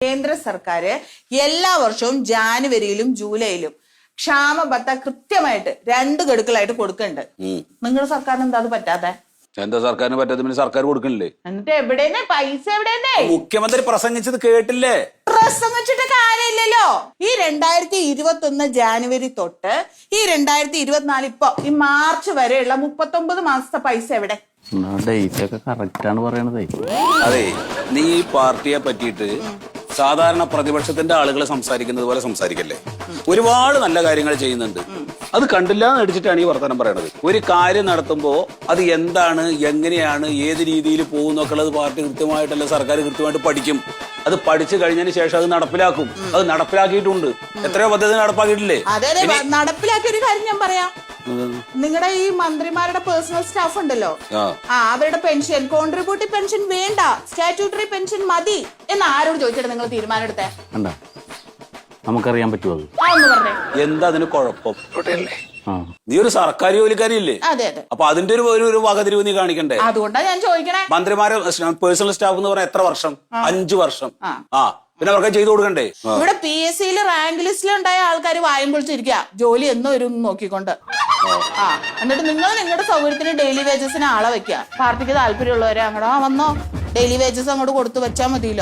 കേന്ദ്ര സർക്കാർ എല്ലാ വർഷവും ജാനുവരിയിലും ജൂലൈയിലും ക്ഷാമബത്ത കൃത്യമായിട്ട് 2 ഗഡുക്കളായിട്ട് കൊടുക്കുന്നുണ്ട്. നിങ്ങളുടെ സർക്കാരിന് എന്താ അത് പറ്റാതെ? എന്താ സർക്കാരിന് പറ്റാത്ത? പിന്നെ സർക്കാർ കൊടുക്കണില്ലേ? എന്നിട്ട് എവിടെന്നെ പൈസ? എവിടെന്നെ? മുഖ്യമന്ത്രി പ്രസംഗിച്ചത് കേട്ടില്ലേ? പ്രസംഗിച്ചിട്ട് കാര്യമില്ലല്ലോ. ഈ 2021 ജാനുവരി തൊട്ട് ഈ 2024 ഇപ്പൊ ഈ മാർച്ച് വരെയുള്ള 39 മാസത്തെ പൈസ എവിടെ? ഡേറ്റ് ഒക്കെ കറക്റ്റ് ആണ് പറയണതേ. അതെ, നീ ഈ പാർട്ടിയെ പറ്റിയിട്ട് സാധാരണ പ്രതിപക്ഷത്തിന്റെ ആളുകൾ സംസാരിക്കുന്നത് പോലെ സംസാരിക്കല്ലേ. ഒരുപാട് നല്ല കാര്യങ്ങൾ ചെയ്യുന്നുണ്ട്, അത് കണ്ടില്ല എന്ന് അടിച്ചിട്ടാണ് ഈ വർത്തമാനം പറയണത്. ഒരു കാര്യം നടത്തുമ്പോ അത് എന്താണ്, എങ്ങനെയാണ്, ഏത് രീതിയിൽ പോകുന്നൊക്കെ ഉള്ളത് പാർട്ടി കൃത്യമായിട്ടല്ല സർക്കാർ കൃത്യമായിട്ട് പഠിക്കും. അത് പഠിച്ചു കഴിഞ്ഞതിന് ശേഷം അത് നടപ്പിലാക്കും. അത് നടപ്പിലാക്കിയിട്ടുണ്ട്. എത്രയോ പദ്ധതി നടപ്പാക്കിയിട്ടില്ലേ? അതെ, നടപ്പിലാക്കിയ ഒരു കാര്യം ഞാൻ പറയാം. നിങ്ങളുടെ ഈ മന്ത്രിമാരുടെ പേഴ്സണൽ സ്റ്റാഫ് ഉണ്ടല്ലോ, അവരുടെ പെൻഷൻ, കോൺട്രിബ്യൂട്ടീവ് പെൻഷൻ വേണ്ട, സ്റ്റാറ്റ്യൂട്ടറി പെൻഷൻ മതി എന്ന് ആരോട് ചോദിച്ചിട്ട് നിങ്ങൾ തീരുമാനം എടുത്തേ? നമുക്കറിയാൻ പറ്റുമോ അത്? ഒന്ന് പറഞ്ഞേ. എന്താ അതിന് കുഴപ്പം? നീ ഒരു സർക്കാർ ജോലിക്കാരില്ലേ? അതെ അതെ. അപ്പൊ അതിന്റെ ഒരു വകതിരിവ് നീ കാണിക്കണ്ടേ? അതുകൊണ്ടാണ് ഞാൻ ചോദിക്കണേ. മന്ത്രിമാരെ പേഴ്സണൽ സ്റ്റാഫ് എന്ന് പറഞ്ഞാൽ എത്ര വർഷം? 5 വർഷം. പിന്നെ അവർക്ക് ചെയ്തു കൊടുക്കണ്ടേ? ഇവിടെ PSC റാങ്ക് ലിസ്റ്റിലുണ്ടായ ആൾക്കാർ വായും പൊളിച്ചിരിക്കുക, ജോലി എന്ന് വരും നോക്കിക്കൊണ്ട്. എന്നിട്ട് നിങ്ങൾ നിങ്ങളുടെ സൗകര്യത്തിന് ഡെയിലി വേജസിന് ആളെ വെക്കുക. പാർട്ടിക്ക് താല്പര്യമുള്ളവരെ അങ്ങോട്ട് വന്നോ, ഡെയിലി വേജസ് അങ്ങോട്ട് കൊടുത്തു വെച്ചാൽ മതിയല്ലോ.